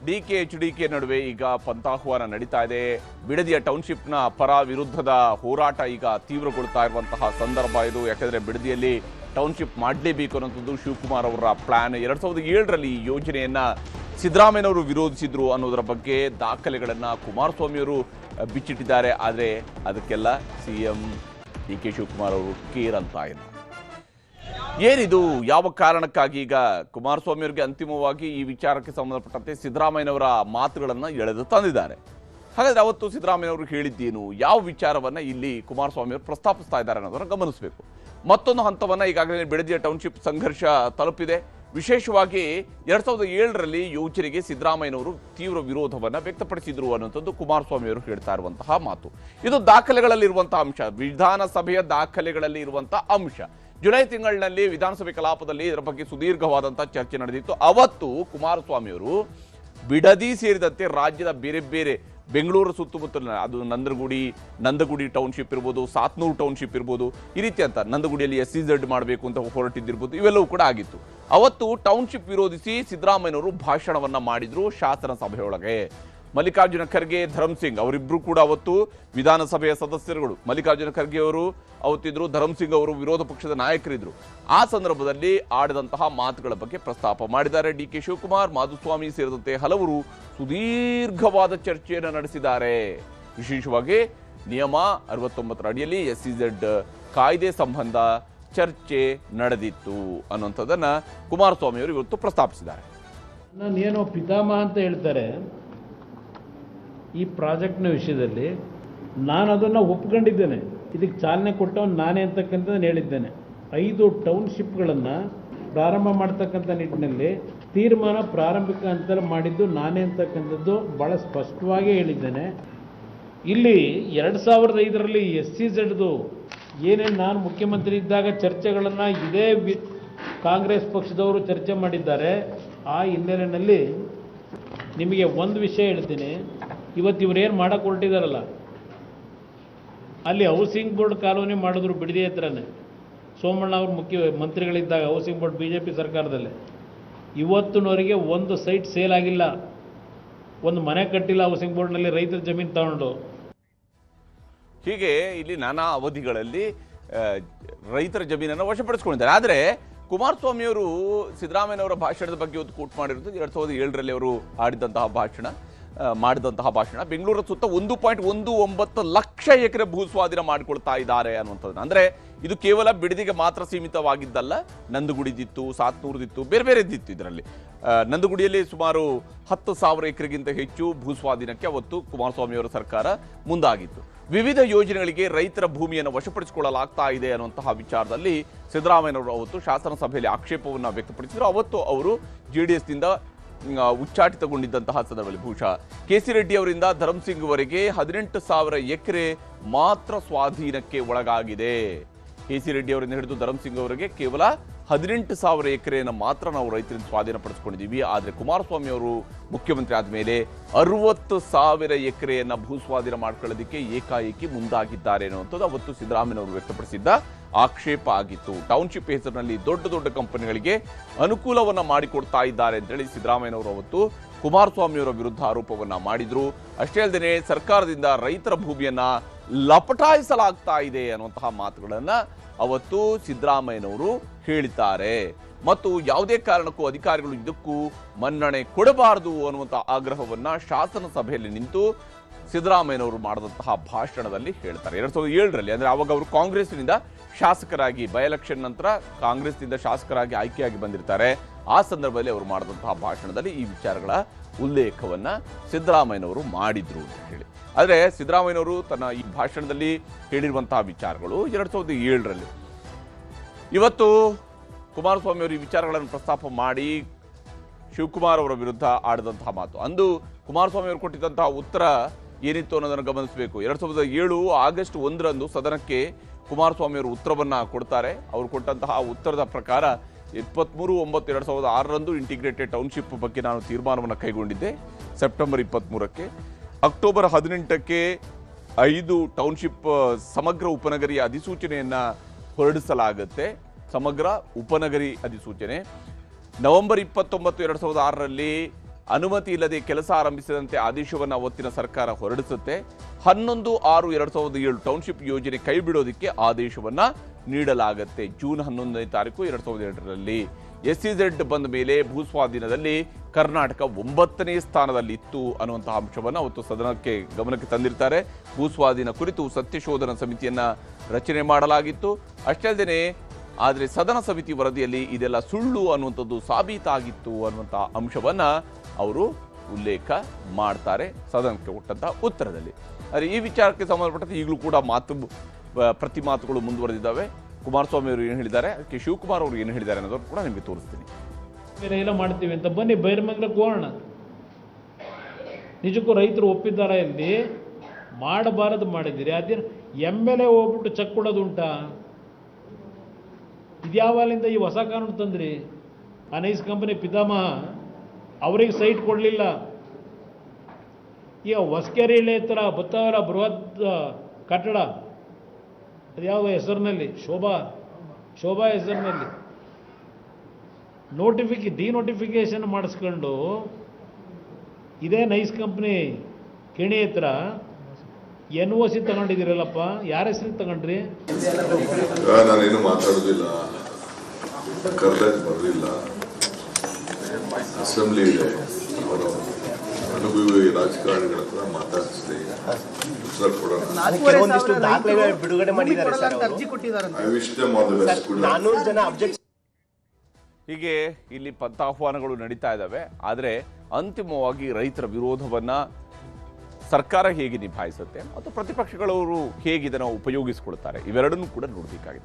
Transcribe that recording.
DK ನಡುವೆ ಈಗ ಪಂಥಾಹ್ವಾನ ನಡೀತಾ ಇದೆ. ಬಿಡದಿಯ ಟೌನ್ಶಿಪ್ನ ಪರ ವಿರುದ್ಧದ ಹೋರಾಟ ಈಗ ತೀವ್ರಗೊಳ್ತಾ ಇರುವಂತಹ ಸಂದರ್ಭ ಇದು. ಯಾಕಂದರೆ ಬಿಡದಿಯಲ್ಲಿ ಟೌನ್ಶಿಪ್ ಮಾಡಲೇಬೇಕು ಅನ್ನೋಂಥದ್ದು ಶಿವಕುಮಾರ್ ಅವರ ಪ್ಲಾನ್. 2007ರಲ್ಲಿ ಈ ಯೋಜನೆಯನ್ನು ಸಿದ್ದರಾಮಯ್ಯನವರು ವಿರೋಧಿಸಿದ್ರು ಅನ್ನೋದರ ಬಗ್ಗೆ ದಾಖಲೆಗಳನ್ನು ಕುಮಾರಸ್ವಾಮಿಯವರು ಬಿಚ್ಚಿಟ್ಟಿದ್ದಾರೆ. ಆದರೆ ಅದಕ್ಕೆಲ್ಲ ಸಿಎಂ ಡಿ.ಕೆ. ಶಿವಕುಮಾರ್ ಅವರು ಕೇರ್ ಅಂತ ಇಲ್ಲ. ಏನಿದು, ಯಾವ ಕಾರಣಕ್ಕಾಗಿ ಈಗ ಕುಮಾರಸ್ವಾಮಿ ಅವರಿಗೆ ಅಂತಿಮವಾಗಿ ಈ ವಿಚಾರಕ್ಕೆ ಸಂಬಂಧಪಟ್ಟಂತೆ ಸಿದ್ದರಾಮಯ್ಯನವರ ಮಾತುಗಳನ್ನು ಎಳೆದು ತಂದಿದ್ದಾರೆ. ಹಾಗಾದರೆ ಅವತ್ತು ಸಿದ್ದರಾಮಯ್ಯನವರು ಹೇಳಿದ್ದೇನು, ಯಾವ ವಿಚಾರವನ್ನು ಇಲ್ಲಿ ಕುಮಾರಸ್ವಾಮಿ ಅವರು ಪ್ರಸ್ತಾಪಿಸ್ತಾ ಇದ್ದಾರೆ ಅನ್ನೋದನ್ನು ಗಮನಿಸಬೇಕು. ಮತ್ತೊಂದು ಹಂತವನ್ನು ಈಗಾಗಲೇ ಬಿಡದಿಯ ಟೌನ್ಶಿಪ್ ಸಂಘರ್ಷ ತಲುಪಿದೆ. ವಿಶೇಷವಾಗಿ 2007ರಲ್ಲಿ ಯೋಜನೆಗೆ ಸಿದ್ದರಾಮಯ್ಯನವರು ತೀವ್ರ ವಿರೋಧವನ್ನು ವ್ಯಕ್ತಪಡಿಸಿದ್ರು ಅನ್ನುವಂಥದ್ದು ಕುಮಾರಸ್ವಾಮಿ ಅವರು ಹೇಳ್ತಾ ಇರುವಂತಹ ಮಾತು. ಇದು ದಾಖಲೆಗಳಲ್ಲಿರುವಂತಹ ಅಂಶ, ವಿಧಾನಸಭೆಯ ದಾಖಲೆಗಳಲ್ಲಿ ಇರುವಂತಹ ಅಂಶ. ಜುಲೈ ತಿಂಗಳಿನಲ್ಲಿ ವಿಧಾನಸಭೆ ಕಲಾಪದಲ್ಲಿ ಇದರ ಬಗ್ಗೆ ಸುದೀರ್ಘವಾದಂತಹ ಚರ್ಚೆ ನಡೆದಿತ್ತು. ಅವತ್ತು ಕುಮಾರಸ್ವಾಮಿ ಅವರು ಬಿಡದಿ ಸೇರಿದಂತೆ ರಾಜ್ಯದ ಬೇರೆ ಬೇರೆ ಬೆಂಗಳೂರು ಸುತ್ತಮುತ್ತಲಿನ, ಅದು ನಂದಗುಡಿ ಟೌನ್ಶಿಪ್ ಇರ್ಬೋದು, ಸಾತ್ನೂರು ಟೌನ್ಶಿಪ್ ಇರ್ಬೋದು, ಈ ರೀತಿ ಅಂತ ನಂದಗುಡಿಯಲ್ಲಿ SEZ ಮಾಡಬೇಕು ಅಂತ ಹೊರಟಿದ್ದಿರ್ಬೋದು, ಇವೆಲ್ಲವೂ ಕೂಡ ಆಗಿತ್ತು. ಅವತ್ತು ಟೌನ್ಶಿಪ್ ವಿರೋಧಿಸಿ ಸಿದ್ದರಾಮಯ್ಯನವರು ಭಾಷಣವನ್ನ ಮಾಡಿದ್ರು ಶಾಸನ ಸಭೆಯೊಳಗೆ. ಮಲ್ಲಿಕಾರ್ಜುನ ಖರ್ಗೆ, ಧರ್ಮಸಿಂಗ್ ಅವರಿಬ್ಬರು ಕೂಡ ಅವತ್ತು ವಿಧಾನಸಭೆಯ ಸದಸ್ಯರುಗಳು. ಮಲ್ಲಿಕಾರ್ಜುನ ಖರ್ಗೆ ಅವರು ಅವತ್ತಿದ್ರು, ಧರ್ಮಸಿಂಗ್ ಅವರು ವಿರೋಧ ಪಕ್ಷದ ನಾಯಕರಿದ್ರು. ಆ ಸಂದರ್ಭದಲ್ಲಿ ಆಡಿದಂತಹ ಮಾತುಗಳ ಬಗ್ಗೆ ಪ್ರಸ್ತಾಪ ಮಾಡಿದ್ದಾರೆ ಡಿ.ಕೆ. ಶಿವಕುಮಾರ್. ಮಾಧುಸ್ವಾಮಿ ಸೇರಿದಂತೆ ಹಲವರು ಸುದೀರ್ಘವಾದ ಚರ್ಚೆಯನ್ನು ನಡೆಸಿದ್ದಾರೆ. ವಿಶೇಷವಾಗಿ ನಿಯಮ 69ರ ಅಡಿಯಲ್ಲಿ SEZ ಕಾಯ್ದೆ ಸಂಬಂಧ ಚರ್ಚೆ ನಡೆದಿತ್ತು ಅನ್ನುವಂಥದ್ದನ್ನು ಕುಮಾರಸ್ವಾಮಿ ಅವರು ಇವತ್ತು ಪ್ರಸ್ತಾಪಿಸಿದ್ದಾರೆ. ನಾನೇನೋ ಪಿತಾಮಹ ಅಂತ ಹೇಳ್ತಾರೆ ಈ ಪ್ರಾಜೆಕ್ಟ್ನ ವಿಷಯದಲ್ಲಿ. ನಾನು ಅದನ್ನು ಒಪ್ಕೊಂಡಿದ್ದೇನೆ, ಇದಕ್ಕೆ ಚಾಲನೆ ಕೊಟ್ಟವನು ನಾನೇ ಅಂತಕ್ಕಂಥದ್ದನ್ನು ಹೇಳಿದ್ದೇನೆ. 5 ಟೌನ್ಶಿಪ್ಗಳನ್ನು ಪ್ರಾರಂಭ ಮಾಡ್ತಕ್ಕಂಥ ನಿಟ್ಟಿನಲ್ಲಿ ತೀರ್ಮಾನ ಪ್ರಾರಂಭಿಕ ಹಂತ ಮಾಡಿದ್ದು ನಾನೇ ಅಂತಕ್ಕಂಥದ್ದು ಭಾಳ ಸ್ಪಷ್ಟವಾಗಿ ಹೇಳಿದ್ದೇನೆ. ಇಲ್ಲಿ 2005ರಲ್ಲಿ SEZದು ಏನೇನು ನಾನು ಮುಖ್ಯಮಂತ್ರಿ ಇದ್ದಾಗ ಚರ್ಚೆಗಳನ್ನು ಇದೇ ಕಾಂಗ್ರೆಸ್ ಪಕ್ಷದವರು ಚರ್ಚೆ ಮಾಡಿದ್ದಾರೆ. ಆ ಹಿನ್ನೆಲೆಯಲ್ಲಿ ನಿಮಗೆ ಒಂದು ವಿಷಯ ಹೇಳ್ತೀನಿ. ಇವತ್ತು ಇವರೇನು ಮಾಡೋಕ್ಕೆ ಹೊರಟಿದ್ದಾರಲ್ಲ, ಅಲ್ಲಿ ಹೌಸಿಂಗ್ ಬೋರ್ಡ್ ಕಾಲೋನಿ ಮಾಡಿದ್ರು ಬಿಡದಿ ಹತ್ರನೇ. ಸೋಮಣ್ಣ ಅವರು ಮಂತ್ರಿಗಳಿದ್ದಾಗ ಹೌಸಿಂಗ್ ಬೋರ್ಡ್ BJP ಸರ್ಕಾರದಲ್ಲಿ. ಇವತ್ತಿನವರೆಗೆ ಒಂದು ಸೈಟ್ ಸೇಲ್ ಆಗಿಲ್ಲ, ಒಂದು ಮನೆ ಕಟ್ಟಿಲ್ಲ ಹೌಸಿಂಗ್ ಬೋರ್ಡ್ನಲ್ಲಿ ರೈತರ ಜಮೀನು ತಗೊಂಡು. ಹೀಗೆ ಇಲ್ಲಿ ನಾನಾ ಅವಧಿಗಳಲ್ಲಿ ರೈತರ ಜಮೀನನ್ನು ವಶಪಡಿಸ್ಕೊಂಡಿದ್ದಾರೆ. ಆದರೆ ಕುಮಾರಸ್ವಾಮಿಯವರು ಸಿದ್ದರಾಮಯ್ಯನವರ ಭಾಷಣದ ಬಗ್ಗೆ ಇವತ್ತು ಕೋಟ್ ಮಾಡಿರೋದು 2007ರಲ್ಲಿ ಅವರು ಮಾಡಿದಂತಹ ಭಾಷಣ. ಬೆಂಗಳೂರ ಸುತ್ತ 1.19 ಲಕ್ಷ ಎಕರೆ ಭೂಸ್ವಾಧೀನ ಮಾಡಿಕೊಳ್ತಾ ಇದ್ದಾರೆ ಅನ್ನುವಂಥದ್ದು. ಅಂದರೆ ಇದು ಕೇವಲ ಬಿಡದಿಗೆ ಮಾತ್ರ ಸೀಮಿತವಾಗಿದ್ದಲ್ಲ, ನಂದಗುಡಿದಿತ್ತು, ಸಾತ್ನೂರದಿತ್ತು, ಬೇರೆ ಬೇರೆದಿತ್ತು. ಇದರಲ್ಲಿ ನಂದಗುಡಿಯಲ್ಲಿ ಸುಮಾರು 10,000 ಎಕರೆಗಿಂತ ಹೆಚ್ಚು ಭೂಸ್ವಾಧೀನಕ್ಕೆ ಅವತ್ತು ಕುಮಾರಸ್ವಾಮಿಯವರ ಸರ್ಕಾರ ಮುಂದಾಗಿತ್ತು. ವಿವಿಧ ಯೋಜನೆಗಳಿಗೆ ರೈತರ ಭೂಮಿಯನ್ನು ವಶಪಡಿಸಿಕೊಳ್ಳಲಾಗ್ತಾ ಇದೆ ಅನ್ನುವಂತಹ ವಿಚಾರದಲ್ಲಿ ಸಿದ್ದರಾಮಯ್ಯನವರು ಅವತ್ತು ಶಾಸನ ಸಭೆಯಲ್ಲಿ ಆಕ್ಷೇಪವನ್ನು ವ್ಯಕ್ತಪಡಿಸಿದರು. ಅವತ್ತು ಅವರು JDSನಿಂದ ಉಚ್ಚಾಟಿತಗೊಂಡಿದ್ದಂತಹ ಸಂದರ್ಭದಲ್ಲಿ ಬಹುಶಃ KC ರೆಡ್ಡಿ ಅವರಿಂದ ಧರ್ಮಸಿಂಗ್ ವರೆಗೆ 18,000 ಎಕರೆ ಮಾತ್ರ ಸ್ವಾಧೀನಕ್ಕೆ ಒಳಗಾಗಿದೆ. KC ರೆಡ್ಡಿ ಅವರಿಂದ ಹಿಡಿದು ಧರ್ಮಸಿಂಗ್ ಅವರಿಗೆ ಕೇವಲ 18,000 ಎಕರೆಯನ್ನು ಮಾತ್ರ ನಾವು ರೈತರಿಂದ ಸ್ವಾಧೀನಪಡಿಸ್ಕೊಂಡಿದ್ದೀವಿ. ಆದರೆ ಕುಮಾರಸ್ವಾಮಿ ಅವರು ಮುಖ್ಯಮಂತ್ರಿ ಆದಮೇಲೆ 60,000 ಎಕರೆಯನ್ನು ಭೂಸ್ವಾಧೀನ ಮಾಡ್ಕೊಳ್ಳೋದಕ್ಕೆ ಏಕಾಏಕಿ ಮುಂದಾಗಿದ್ದಾರೆ ಅನ್ನುವಂಥದ್ದು ಅವತ್ತು ಸಿದ್ದರಾಮಯ್ಯನವರು ವ್ಯಕ್ತಪಡಿಸಿದ್ದ ಆಕ್ಷೇಪ ಆಗಿತ್ತು. ಟೌನ್ಶಿಪ್ ಹೆಸರಿನಲ್ಲಿ ದೊಡ್ಡ ದೊಡ್ಡ ಕಂಪನಿಗಳಿಗೆ ಅನುಕೂಲವನ್ನು ಮಾಡಿಕೊಡ್ತಾ ಇದ್ದಾರೆ ಅಂತೇಳಿ ಸಿದ್ದರಾಮಯ್ಯನವರು ಅವತ್ತು ಕುಮಾರಸ್ವಾಮಿಯವರ ವಿರುದ್ಧ ಆರೋಪವನ್ನು ಮಾಡಿದ್ರು. ಅಷ್ಟೇ ಅಲ್ಲದೆ ಸರ್ಕಾರದಿಂದ ರೈತರ ಭೂಮಿಯನ್ನ ಲಪಟಾಯಿಸಲಾಗ್ತಾ ಇದೆ ಅನ್ನುವಂತಹ ಮಾತುಗಳನ್ನು ಅವತ್ತು ಸಿದ್ದರಾಮಯ್ಯನವರು ಹೇಳಿದ್ದಾರೆ. ಮತ್ತು ಯಾವುದೇ ಕಾರಣಕ್ಕೂ ಅಧಿಕಾರಿಗಳು ಇದಕ್ಕೂ ಮನ್ನಣೆ ಕೊಡಬಾರದು ಅನ್ನುವಂತಹ ಆಗ್ರಹವನ್ನ ಶಾಸನ ಸಭೆಯಲ್ಲಿ ನಿಂತು ಸಿದ್ದರಾಮಯ್ಯನವರು ಮಾಡಿದಂತಹ ಭಾಷಣದಲ್ಲಿ ಹೇಳ್ತಾರೆ. 2007ರಲ್ಲಿ, ಅಂದರೆ ಆವಾಗ ಅವರು ಕಾಂಗ್ರೆಸ್ನಿಂದ ಶಾಸಕರಾಗಿ, ಬೈ ಎಲೆಕ್ಷನ್ ನಂತರ ಕಾಂಗ್ರೆಸ್ನಿಂದ ಶಾಸಕರಾಗಿ ಆಯ್ಕೆಯಾಗಿ ಬಂದಿರ್ತಾರೆ. ಆ ಸಂದರ್ಭದಲ್ಲಿ ಅವರು ಮಾಡಿದಂತಹ ಭಾಷಣದಲ್ಲಿ ಈ ವಿಚಾರಗಳ ಉಲ್ಲೇಖವನ್ನ ಸಿದ್ದರಾಮಯ್ಯನವರು ಮಾಡಿದ್ರು ಅಂತ ಹೇಳಿ. ಆದರೆ ಸಿದ್ದರಾಮಯ್ಯನವರು ತನ್ನ ಈ ಭಾಷಣದಲ್ಲಿ ಹೇಳಿರುವಂತಹ ವಿಚಾರಗಳು 2007ರಲ್ಲಿ. ಇವತ್ತು ಕುಮಾರಸ್ವಾಮಿ ಅವರು ಈ ವಿಚಾರಗಳನ್ನು ಪ್ರಸ್ತಾಪ ಮಾಡಿ ಶಿವಕುಮಾರ್ ಅವರ ವಿರುದ್ಧ ಆಡಿದಂತಹ ಮಾತು, ಅಂದು ಕುಮಾರಸ್ವಾಮಿ ಅವರು ಕೊಟ್ಟಿದ್ದಂತಹ ಉತ್ತರ ಏನಿತ್ತು ಅನ್ನೋದನ್ನು ಗಮನಿಸಬೇಕು. 2007 ಆಗಸ್ಟ್ 1ರಂದು ಸದನಕ್ಕೆ ಕುಮಾರಸ್ವಾಮಿ ಅವರು ಉತ್ತರವನ್ನು ಕೊಡ್ತಾರೆ. ಅವರು ಕೊಟ್ಟಂತಹ ಉತ್ತರದ ಪ್ರಕಾರ 23/9/2006ರಂದು ಇಂಟಿಗ್ರೇಟೆಡ್ ಟೌನ್ಶಿಪ್ ಬಗ್ಗೆ ನಾನು ತೀರ್ಮಾನವನ್ನು ಕೈಗೊಂಡಿದ್ದೆ. ಸೆಪ್ಟೆಂಬರ್ 23ಕ್ಕೆ, ಅಕ್ಟೋಬರ್ 18ಕ್ಕೆ 5 ಟೌನ್ಶಿಪ್ ಸಮಗ್ರ ಉಪನಗರಿಯ ಅಧಿಸೂಚನೆಯನ್ನು ಹೊರಡಿಸಲಾಗುತ್ತೆ. ಸಮಗ್ರ ಉಪನಗರಿ ಅಧಿಸೂಚನೆ ನವೆಂಬರ್ 29, 2006ರಲ್ಲಿ ಅನುಮತಿ ಇಲ್ಲದೆ ಕೆಲಸ ಆರಂಭಿಸಿದಂತೆ ಆದೇಶವನ್ನು ಅವತ್ತಿನ ಸರ್ಕಾರ ಹೊರಡಿಸುತ್ತೆ. 11/6/2007 ಟೌನ್ಶಿಪ್ ಯೋಜನೆ ಕೈಬಿಡೋದಕ್ಕೆ ಆದೇಶವನ್ನ ನೀಡಲಾಗುತ್ತೆ. ಜೂನ್ 11ನೇ ತಾರೀಕು 2007ರಲ್ಲಿ SEZ ಬಂದ ಮೇಲೆ ಭೂಸ್ವಾಧೀನದಲ್ಲಿ ಕರ್ನಾಟಕ 9ನೇ ಸ್ಥಾನದಲ್ಲಿತ್ತು ಅನ್ನುವಂತಹ ಅಂಶವನ್ನು ಅವತ್ತು ಸದನಕ್ಕೆ ಗಮನಕ್ಕೆ ತಂದಿರ್ತಾರೆ. ಭೂಸ್ವಾಧೀನ ಕುರಿತು ಸತ್ಯಶೋಧನಾ ಸಮಿತಿಯನ್ನ ರಚನೆ ಮಾಡಲಾಗಿತ್ತು. ಅಷ್ಟೇ ಅಲ್ಲದೆ ಆದರೆ ಸದನ ಸಮಿತಿ ವರದಿಯಲ್ಲಿ ಇದೆಲ್ಲ ಸುಳ್ಳು ಅನ್ನುವಂಥದ್ದು ಸಾಬೀತಾಗಿತ್ತು ಅನ್ನುವಂತಹ ಅಂಶವನ್ನ ಅವರು ಉಲ್ಲೇಖ ಮಾಡ್ತಾರೆ ಸದನಕ್ಕೆ ಕೊಟ್ಟಂತಹ ಉತ್ತರದಲ್ಲಿ. ಆದರೆ ಈ ವಿಚಾರಕ್ಕೆ ಸಂಬಂಧಪಟ್ಟಂತೆ ಈಗಲೂ ಕೂಡ ಪ್ರತಿ ಮಾತುಗಳು ಮುಂದುವರೆದಿದ್ದಾವೆ. ಕುಮಾರಸ್ವಾಮಿ ಅವರು ಏನು ಹೇಳಿದ್ದಾರೆ, ಅದಕ್ಕೆ ಶಿವಕುಮಾರ್ ಅವರು ಏನು ಹೇಳಿದ್ದಾರೆ ಅನ್ನೋದನ್ನು ಕೂಡ ನಿಮಗೆ ತೋರಿಸ್ತೀನಿ. ಬೇರೆ ಎಲ್ಲ ಮಾಡ್ತೀವಿ ಅಂತ ಬನ್ನಿ ಬೈರಮಂಗಲಕ್ಕೆ ಹೋಗೋಣ. ನಿಜಕ್ಕೂ ರೈತರು ಒಪ್ಪಿದ್ದಾರ ಇಲ್ಲಿ? ಮಾಡಬಾರದು ಮಾಡಿದ್ದೀರಿ. ಅದೇನು MLA ಹೋಗ್ಬಿಟ್ಟು ಚೆಕ್ ಕೊಡೋದು ಉಂಟಾ? ಇದ್ಯಾವಾಲಿಂದ ಈ ಹೊಸ ಕಾನೂನು ತಂದ್ರಿ? ಅನೈಸ್ ಕಂಪನಿ ಪಿತಾಮಹ ಅವರಿಗೆ ಸೈಟ್ ಕೊಡಲಿಲ್ಲ. ಈಗ ಹೊಸಕೆರೆಯಲ್ಲಿ ಹತ್ರ ಬತ್ತಾವರ ಬೃಹತ್ ಕಟ್ಟಡ ಅದು ಯಾವ ಹೆಸರಿನಲ್ಲಿ, ಶೋಭಾ ಹೆಸರಿನಲ್ಲಿ ಡಿನೋಟಿಫಿಕೇಶನ್ ಮಾಡಿಸ್ಕೊಂಡು ಇದೇ ನೈಸ್ ಕಂಪ್ನಿ ಕೆಣಿ ಹತ್ರ NOC ತಗೊಂಡಿದ್ದೀರಲ್ಲಪ್ಪ, ಯಾರ ಹೆಸರಿಗೆ ತಗೊಂಡ್ರಿ? ನಾನೇನು ಮಾತಾಡೋದಿಲ್ಲ, ಕರ್ನಾಟಕ ಬರಲಿಲ್ಲ, ಅಸೆಂಬ್ಲಿ ಇದೆ, ಅವರು ಅನುಭವಿ ರಾಜಕಾರಣಿಗಳ ಹತ್ರ ಮಾತಾಡಿಸ್ಲಿ, ಉತ್ತರ ಕೊಡೋಣ. ಕೆಲವೊಂದಿಷ್ಟು ದಾಖಲೆಗಳು ಬಿಡುಗಡೆ ಮಾಡಿದ್ದಾರೆ sir. I wish them all the best. 400 ಜನ ಅಬ್ಜೆಕ್ಟ್. ಹೀಗೆ ಇಲ್ಲಿ ಪಂಥಾಹ್ವಾನಗಳು ನಡೀತಾ ಇದ್ದಾವೆ. ಆದರೆ ಅಂತಿಮವಾಗಿ ರೈತರ ವಿರೋಧವನ್ನ ಸರ್ಕಾರ ಹೇಗೆ ನಿಭಾಯಿಸುತ್ತೆ ಮತ್ತು ಪ್ರತಿಪಕ್ಷಗಳವರು ಹೇಗೆ ಇದನ್ನು ಉಪಯೋಗಿಸಿಕೊಳ್ತಾರೆ, ಇವೆರಡನ್ನೂ ಕೂಡ ನೋಡಬೇಕಾಗಿದೆ.